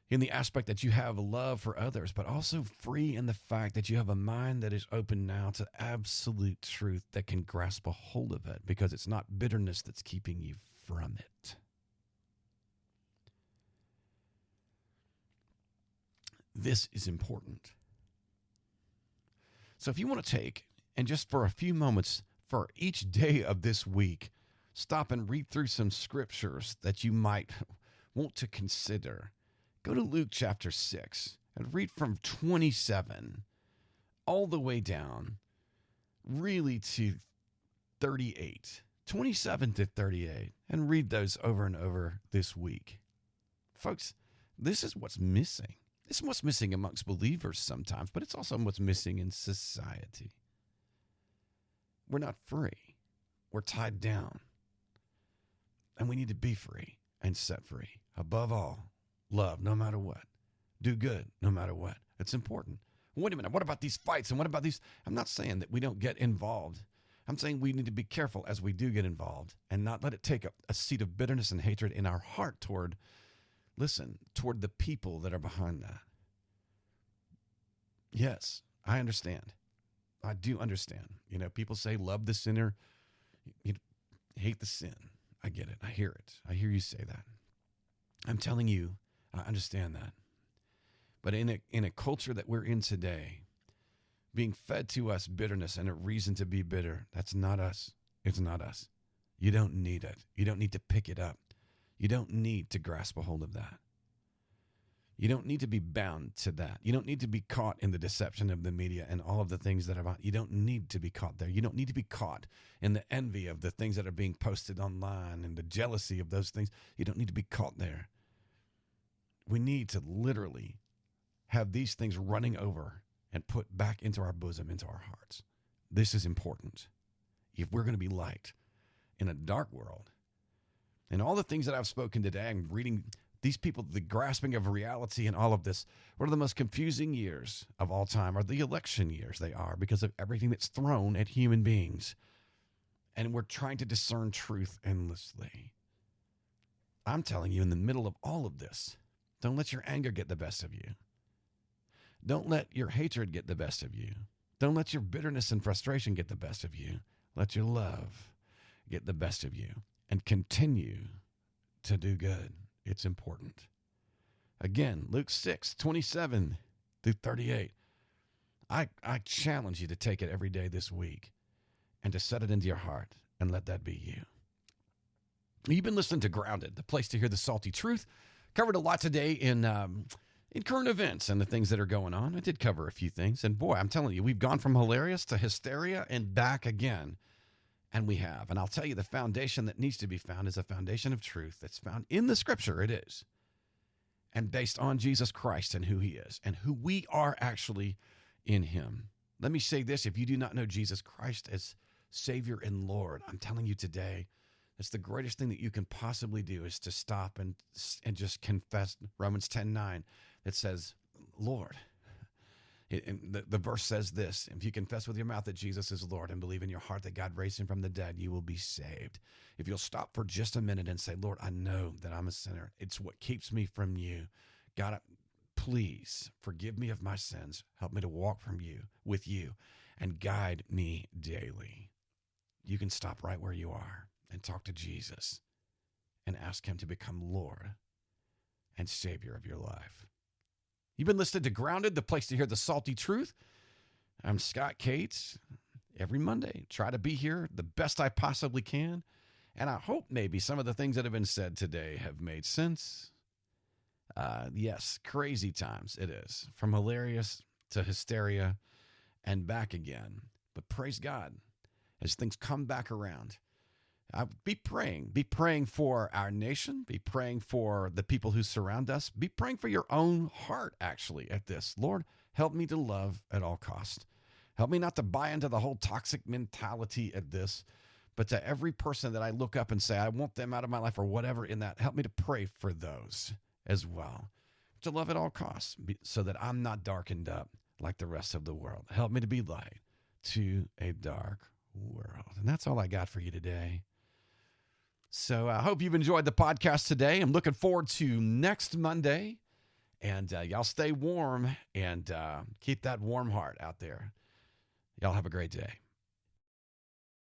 in the aspect that you have love for others, but also free in the fact that you have a mind that is open now to absolute truth that can grasp a hold of it, because it's not bitterness that's keeping you from it. This is important. So if you want to take, and just for a few moments for each day of this week, stop and read through some scriptures that you might want to consider. Go to Luke chapter 6 and read from 27 all the way down, really to 38, 27 to 38, and read those over and over this week. Folks, this is what's missing. This is what's missing amongst believers sometimes, but it's also what's missing in society. We're not free. We're tied down. And we need to be free and set free. Above all, love no matter what. Do good no matter what. It's important. Wait a minute. What about these fights? And what about these? I'm not saying that we don't get involved. I'm saying we need to be careful as we do get involved and not let it take a seat of bitterness and hatred in our heart toward the people that are behind that. Yes, I understand. I do understand. People say love the sinner, you hate the sin. I get it. I hear it. I hear you say that. I'm telling you, I understand that. But in a culture that we're in today, being fed to us bitterness and a reason to be bitter, that's not us. It's not us. You don't need it. You don't need to pick it up. You don't need to grasp a hold of that. You don't need to be bound to that. You don't need to be caught in the deception of the media and all of the things that are about. You don't need to be caught there. You don't need to be caught in the envy of the things that are being posted online and the jealousy of those things. You don't need to be caught there. We need to literally have these things running over and put back into our bosom, into our hearts. This is important. If we're going to be light in a dark world, and all the things that I've spoken today, I'm reading these people, the grasping of reality and all of this, one of the most confusing years of all time are the election years. They are, because of everything that's thrown at human beings. And we're trying to discern truth endlessly. I'm telling you, in the middle of all of this, don't let your anger get the best of you. Don't let your hatred get the best of you. Don't let your bitterness and frustration get the best of you. Let your love get the best of you and continue to do good. It's important. Again, Luke 6:27-38. I challenge you to take it every day this week and to set it into your heart and let that be you. You've been listening to Grounded, the place to hear the salty truth. Covered a lot today in current events and the things that are going on. I did cover a few things. And boy, I'm telling you, we've gone from hilarious to hysteria and back again. And we have. And I'll tell you, the foundation that needs to be found is a foundation of truth that's found in the scripture. It is. And based on Jesus Christ and who he is and who we are actually in him. Let me say this. If you do not know Jesus Christ as Savior and Lord, I'm telling you today, that's the greatest thing that you can possibly do is to stop and just confess Romans 10:9 that says, Lord. The verse says this: if you confess with your mouth that Jesus is Lord and believe in your heart that God raised him from the dead, you will be saved. If you'll stop for just a minute and say, Lord, I know that I'm a sinner. It's what keeps me from you. God, please forgive me of my sins. Help me to walk with you, and guide me daily. You can stop right where you are and talk to Jesus and ask him to become Lord and Savior of your life. You've been listening to Grounded, the place to hear the salty truth. I'm Scott Cates. Every Monday, try to be here the best I possibly can. And I hope maybe some of the things that have been said today have made sense. Yes, crazy times it is. From hilarious to hysteria and back again. But praise God, as things come back around, be praying for our nation, be praying for the people who surround us, be praying for your own heart, actually, at this. Lord, help me to love at all costs. Help me not to buy into the whole toxic mentality at this, but to every person that I look up and say, I want them out of my life or whatever in that, help me to pray for those as well. To love at all costs so that I'm not darkened up like the rest of the world. Help me to be light to a dark world. And that's all I got for you today. So I hope you've enjoyed the podcast today. I'm looking forward to next Monday. And y'all stay warm and keep that warm heart out there. Y'all have a great day.